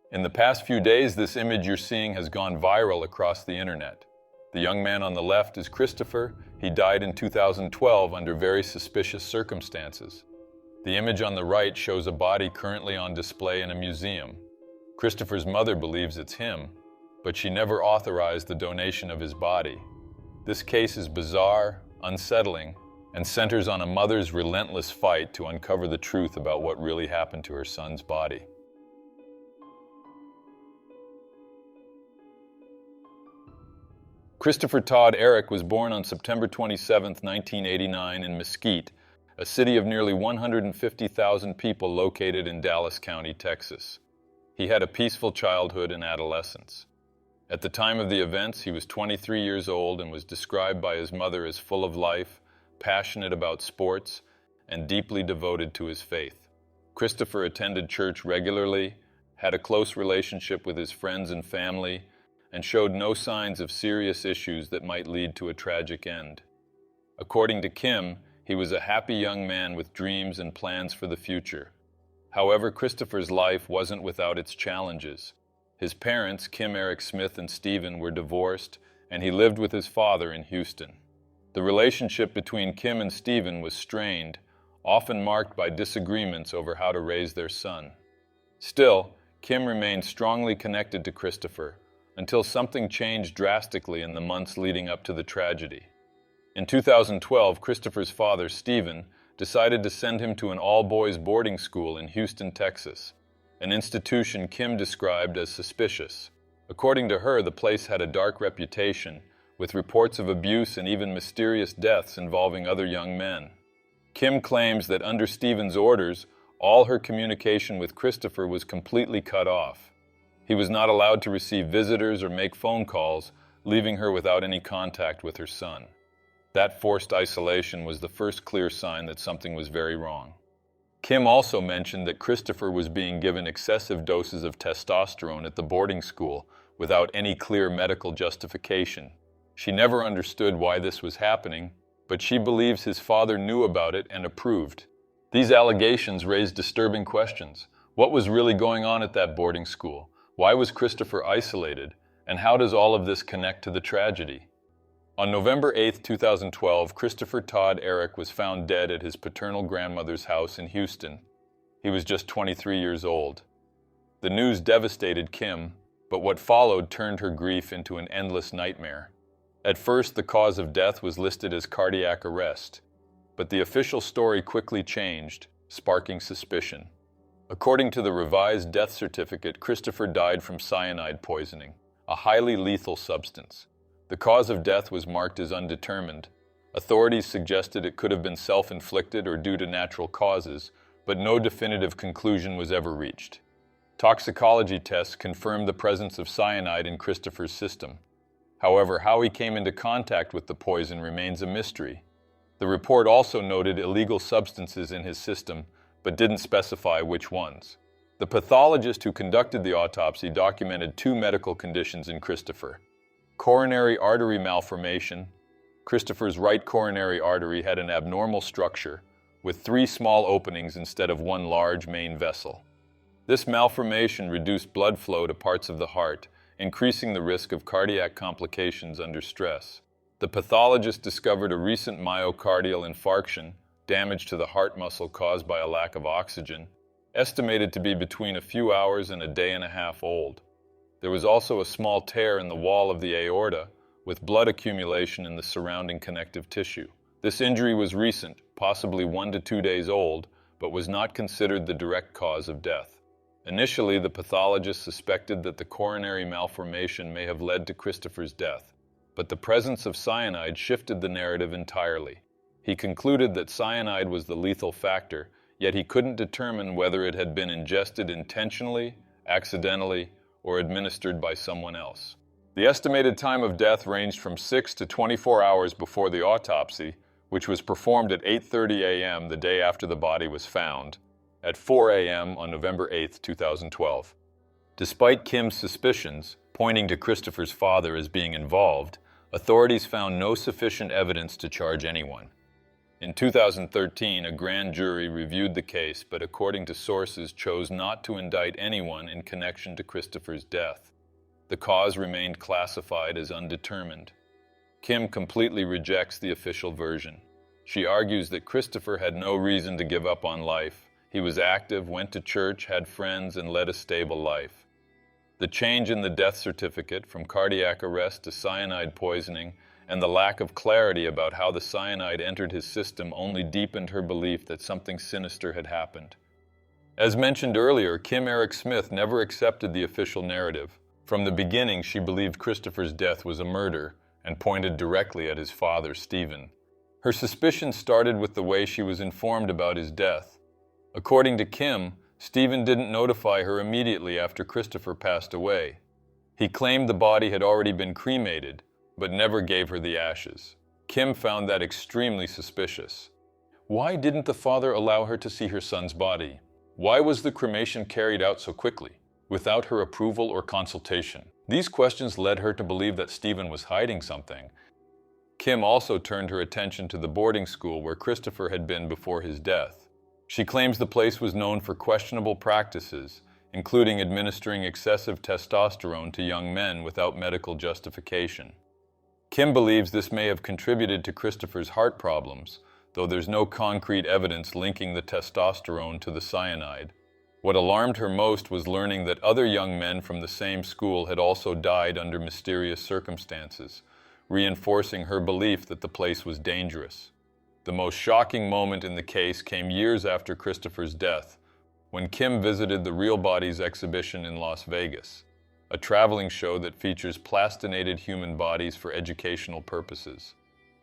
In the past few days, this image you're seeing has gone viral across the internet. The young man on the left is Christopher. He died in 2012 under very suspicious circumstances. The image on the right shows a body currently on display in a museum. Christopher's mother believes it's him, but she never authorized the donation of his body. This case is bizarre, unsettling, and centers on a mother's relentless fight to uncover the truth about what really happened to her son's body. Christopher Todd Eric was born on September 27, 1989 in Mesquite, a city of nearly 150,000 people located in Dallas County, Texas. He had a peaceful childhood and adolescence. At the time of the events, he was 23 years old and was described by his mother as full of life, passionate about sports, and deeply devoted to his faith. Christopher attended church regularly, had a close relationship with his friends and family, and showed no signs of serious issues that might lead to a tragic end. According to Kim, he was a happy young man with dreams and plans for the future. However, Christopher's life wasn't without its challenges. His parents, Kim Eric Smith and Stephen, were divorced, and he lived with his father in Houston. The relationship between Kim and Stephen was strained, often marked by disagreements over how to raise their son. Still, Kim remained strongly connected to Christopher, until something changed drastically in the months leading up to the tragedy. In 2012, Christopher's father, Stephen, decided to send him to an all-boys boarding school in Houston, Texas, an institution Kim described as suspicious. According to her, the place had a dark reputation, with reports of abuse and even mysterious deaths involving other young men. Kim claims that under Stephen's orders, all her communication with Christopher was completely cut off. He was not allowed to receive visitors or make phone calls, leaving her without any contact with her son. That forced isolation was the first clear sign that something was very wrong. Kim also mentioned that Christopher was being given excessive doses of testosterone at the boarding school without any clear medical justification. She never understood why this was happening, but she believes his father knew about it and approved. These allegations raised disturbing questions. What was really going on at that boarding school? Why was Christopher isolated? And how does all of this connect to the tragedy? On November 8, 2012, Christopher Todd Eric was found dead at his paternal grandmother's house in Houston. He was just 23 years old. The news devastated Kim, but what followed turned her grief into an endless nightmare. At first, the cause of death was listed as cardiac arrest, but the official story quickly changed, sparking suspicion. According to the revised death certificate, Christopher died from cyanide poisoning, a highly lethal substance. The cause of death was marked as undetermined. Authorities suggested it could have been self-inflicted or due to natural causes, but no definitive conclusion was ever reached. Toxicology tests confirmed the presence of cyanide in Christopher's system. However, how he came into contact with the poison remains a mystery. The report also noted illegal substances in his system, but didn't specify which ones. The pathologist who conducted the autopsy documented two medical conditions in Christopher: coronary artery malformation. Christopher's right coronary artery had an abnormal structure, with 3 small openings instead of one large main vessel. This malformation reduced blood flow to parts of the heart, increasing the risk of cardiac complications under stress. The pathologist discovered a recent myocardial infarction, damage to the heart muscle caused by a lack of oxygen, estimated to be between a few hours and a day and a half old. There was also a small tear in the wall of the aorta, with blood accumulation in the surrounding connective tissue. This injury was recent, possibly 1 to 2 days old, but was not considered the direct cause of death. Initially, the pathologist suspected that the coronary malformation may have led to Christopher's death, but the presence of cyanide shifted the narrative entirely. He concluded that cyanide was the lethal factor, yet he couldn't determine whether it had been ingested intentionally, accidentally, or administered by someone else. The estimated time of death ranged from 6 to 24 hours before the autopsy, which was performed at 8:30 a.m. the day after the body was found, at 4 a.m. on November 8, 2012. Despite Kim's suspicions, pointing to Christopher's father as being involved, authorities found no sufficient evidence to charge anyone. In 2013, a grand jury reviewed the case, but according to sources, chose not to indict anyone in connection to Christopher's death. The cause remained classified as undetermined. Kim completely rejects the official version. She argues that Christopher had no reason to give up on life. He was active, went to church, had friends, and led a stable life. The change in the death certificate from cardiac arrest to cyanide poisoning and the lack of clarity about how the cyanide entered his system only deepened her belief that something sinister had happened. As mentioned earlier, Kim Eric Smith never accepted the official narrative. From the beginning, she believed Christopher's death was a murder and pointed directly at his father, Stephen. Her suspicions started with the way she was informed about his death. According to Kim, Stephen didn't notify her immediately after Christopher passed away. He claimed the body had already been cremated, but never gave her the ashes. Kim found that extremely suspicious. Why didn't the father allow her to see her son's body? Why was the cremation carried out so quickly, without her approval or consultation? These questions led her to believe that Stephen was hiding something. Kim also turned her attention to the boarding school where Christopher had been before his death. She claims the place was known for questionable practices, including administering excessive testosterone to young men without medical justification. Kim believes this may have contributed to Christopher's heart problems, though there's no concrete evidence linking the testosterone to the cyanide. What alarmed her most was learning that other young men from the same school had also died under mysterious circumstances, reinforcing her belief that the place was dangerous. The most shocking moment in the case came years after Christopher's death, when Kim visited the Real Bodies exhibition in Las Vegas, a traveling show that features plastinated human bodies for educational purposes.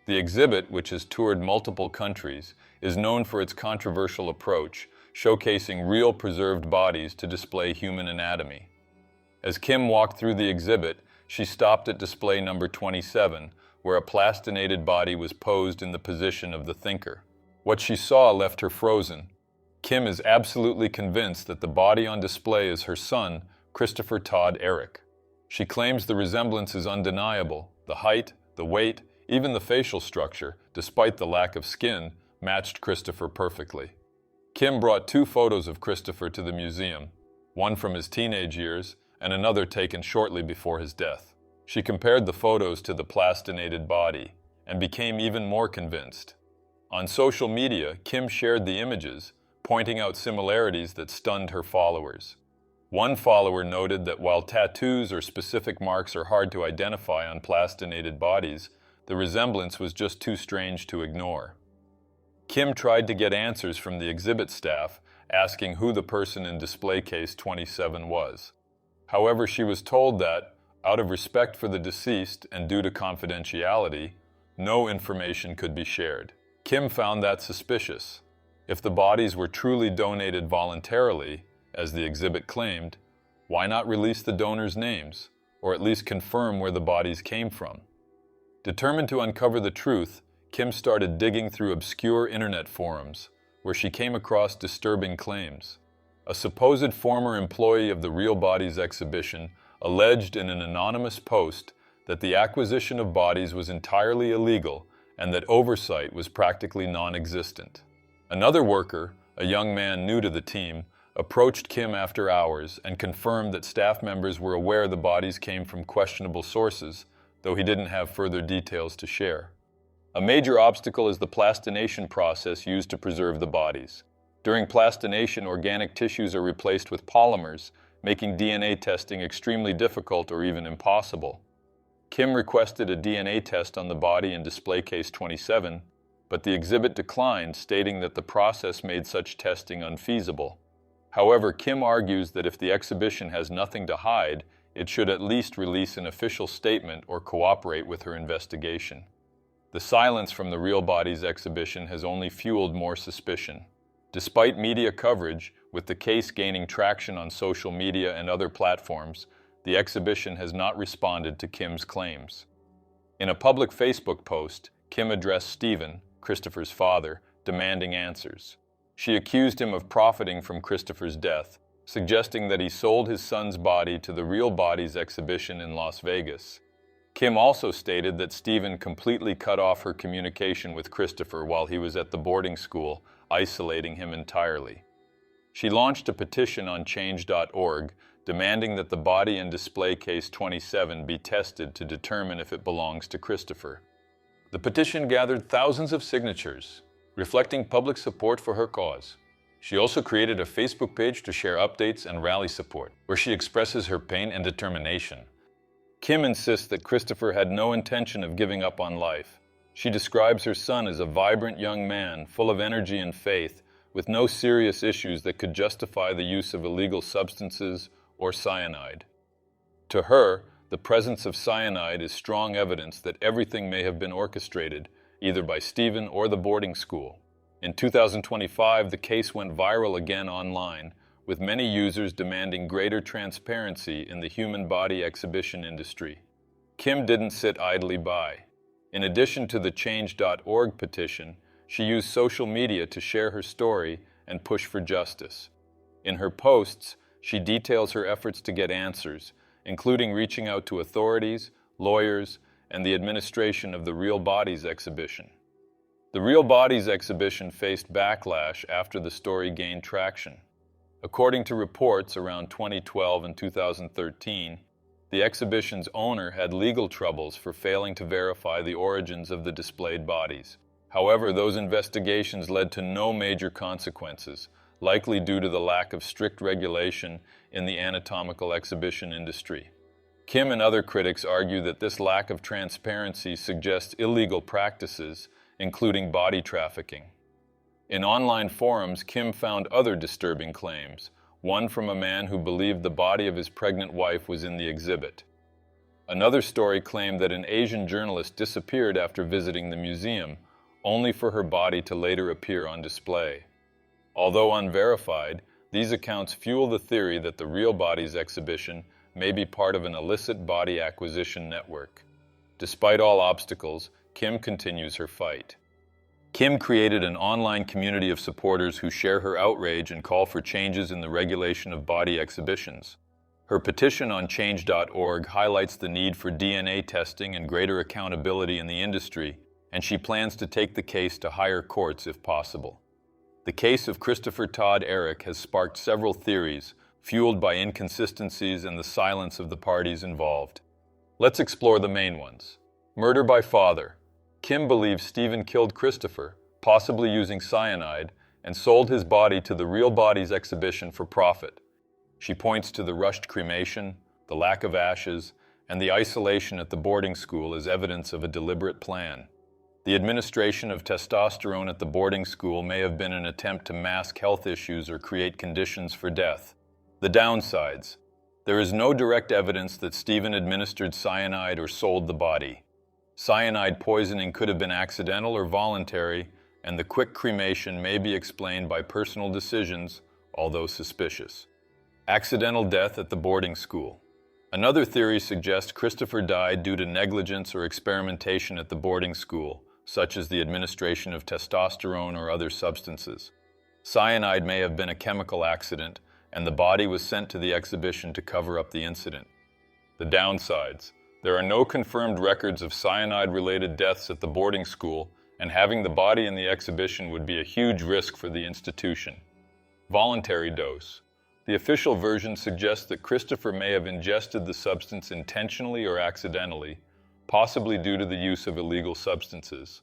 The exhibit, which has toured multiple countries, is known for its controversial approach, showcasing real preserved bodies to display human anatomy. As Kim walked through the exhibit, she stopped at display number 27, where a plastinated body was posed in the position of the thinker. What she saw left her frozen. Kim is absolutely convinced that the body on display is her son, Christopher Todd Eric. She claims the resemblance is undeniable. The height, the weight, even the facial structure, despite the lack of skin, matched Christopher perfectly. Kim brought 2 photos of Christopher to the museum, one from his teenage years and another taken shortly before his death. She compared the photos to the plastinated body and became even more convinced. On social media, Kim shared the images, pointing out similarities that stunned her followers. One follower noted that while tattoos or specific marks are hard to identify on plastinated bodies, the resemblance was just too strange to ignore. Kim tried to get answers from the exhibit staff, asking who the person in display case 27 was. However, she was told that, out of respect for the deceased and due to confidentiality, no information could be shared. Kim found that suspicious. If the bodies were truly donated voluntarily, as the exhibit claimed, why not release the donors' names, or at least confirm where the bodies came from? Determined to uncover the truth, Kim started digging through obscure internet forums, where she came across disturbing claims. A supposed former employee of the Real Bodies exhibition alleged in an anonymous post that the acquisition of bodies was entirely illegal and that oversight was practically non-existent. Another worker, a young man new to the team, approached Kim after hours and confirmed that staff members were aware the bodies came from questionable sources, though he didn't have further details to share. A major obstacle is the plastination process used to preserve the bodies. During plastination, organic tissues are replaced with polymers, making DNA testing extremely difficult or even impossible. Kim requested a DNA test on the body in display case 27, but the exhibit declined, stating that the process made such testing unfeasible. However, Kim argues that if the exhibition has nothing to hide, it should at least release an official statement or cooperate with her investigation. The silence from the Real Bodies exhibition has only fueled more suspicion. Despite media coverage, with the case gaining traction on social media and other platforms, the exhibition has not responded to Kim's claims. In a public Facebook post, Kim addressed Stephen, Christopher's father, demanding answers. She accused him of profiting from Christopher's death, suggesting that he sold his son's body to the Real Bodies exhibition in Las Vegas. Kim also stated that Stephen completely cut off her communication with Christopher while he was at the boarding school, isolating him entirely. She launched a petition on change.org demanding that the body in display case 27 be tested to determine if it belongs to Christopher. The petition gathered thousands of signatures, reflecting public support for her cause. She also created a Facebook page to share updates and rally support, where she expresses her pain and determination. Kim insists that Christopher had no intention of giving up on life. She describes her son as a vibrant young man, full of energy and faith, with no serious issues that could justify the use of illegal substances or cyanide. To her, the presence of cyanide is strong evidence that everything may have been orchestrated, either by Stephen or the boarding school. In 2025, the case went viral again online, with many users demanding greater transparency in the human body exhibition industry. Kim didn't sit idly by. In addition to the change.org petition, she used social media to share her story and push for justice. In her posts, she details her efforts to get answers, including reaching out to authorities, lawyers, and the administration of the Real Bodies exhibition. The Real Bodies exhibition faced backlash after the story gained traction. According to reports around 2012 and 2013, the exhibition's owner had legal troubles for failing to verify the origins of the displayed bodies. However, those investigations led to no major consequences, likely due to the lack of strict regulation in the anatomical exhibition industry. Kim and other critics argue that this lack of transparency suggests illegal practices, including body trafficking. In online forums, Kim found other disturbing claims, one from a man who believed the body of his pregnant wife was in the exhibit. Another story claimed that an Asian journalist disappeared after visiting the museum, only for her body to later appear on display. Although unverified, these accounts fuel the theory that the Real Bodies exhibition may be part of an illicit body acquisition network. Despite all obstacles, Kim continues her fight. Kim created an online community of supporters who share her outrage and call for changes in the regulation of body exhibitions. Her petition on change.org highlights the need for DNA testing and greater accountability in the industry, and she plans to take the case to higher courts if possible. The case of Christopher Todd Eric has sparked several theories, fueled by inconsistencies and the silence of the parties involved. Let's explore the main ones. Murder by father. Kim believes Stephen killed Christopher, possibly using cyanide, and sold his body to the Real Bodies exhibition for profit. She points to the rushed cremation, the lack of ashes, and the isolation at the boarding school as evidence of a deliberate plan. The administration of testosterone at the boarding school may have been an attempt to mask health issues or create conditions for death. The downsides. There is no direct evidence that Stephen administered cyanide or sold the body. Cyanide poisoning could have been accidental or voluntary, and the quick cremation may be explained by personal decisions, although suspicious. Accidental death at the boarding school. Another theory suggests Christopher died due to negligence or experimentation at the boarding school, such as the administration of testosterone or other substances. Cyanide may have been a chemical accident, and the body was sent to the exhibition to cover up the incident. The downsides. There are no confirmed records of cyanide-related deaths at the boarding school, and having the body in the exhibition would be a huge risk for the institution. Voluntary dose. The official version suggests that Christopher may have ingested the substance intentionally or accidentally, possibly due to the use of illegal substances.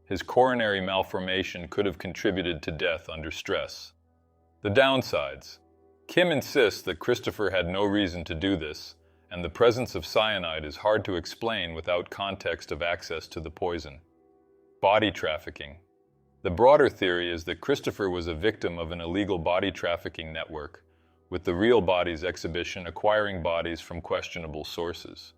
His coronary malformation could have contributed to death under stress. The downsides. Kim insists that Christopher had no reason to do this, and the presence of cyanide is hard to explain without context of access to the poison. Body trafficking. The broader theory is that Christopher was a victim of an illegal body trafficking network, with the Real Bodies exhibition acquiring bodies from questionable sources.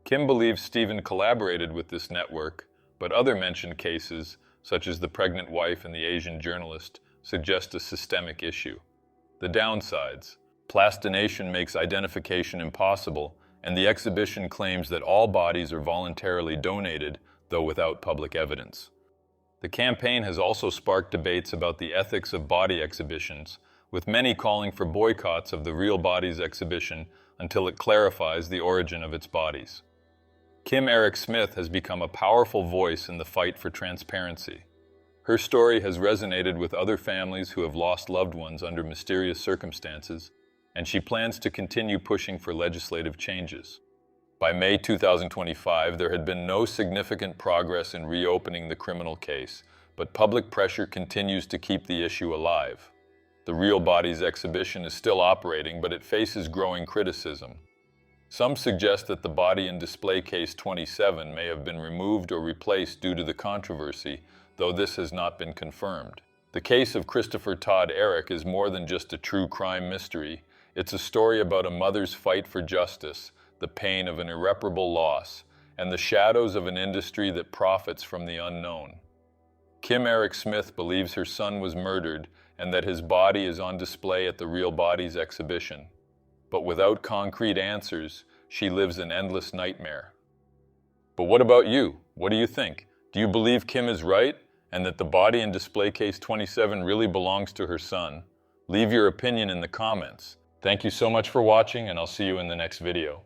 Kim believes Stephen collaborated with this network, but other mentioned cases, such as the pregnant wife and the Asian journalist, suggest a systemic issue. The downsides. Plastination makes identification impossible, and the exhibition claims that all bodies are voluntarily donated, though without public evidence. The campaign has also sparked debates about the ethics of body exhibitions, with many calling for boycotts of the Real Bodies exhibition until it clarifies the origin of its bodies. Kim Eric Smith has become a powerful voice in the fight for transparency. Her story has resonated with other families who have lost loved ones under mysterious circumstances, and she plans to continue pushing for legislative changes. By May 2025, there had been no significant progress in reopening the criminal case, but public pressure continues to keep the issue alive. The Real Bodies exhibition is still operating, but it faces growing criticism. Some suggest that the body in display case 27 may have been removed or replaced due to the controversy, though this has not been confirmed. The case of Christopher Todd Eric is more than just a true crime mystery. It's a story about a mother's fight for justice, the pain of an irreparable loss, and the shadows of an industry that profits from the unknown. Kim Eric Smith believes her son was murdered and that his body is on display at the Real Bodies exhibition. But without concrete answers, she lives an endless nightmare. But what about you? What do you think? Do you believe Kim is right and that the body in display case 27 really belongs to her son? Leave your opinion in the comments. Thank you so much for watching, and I'll see you in the next video.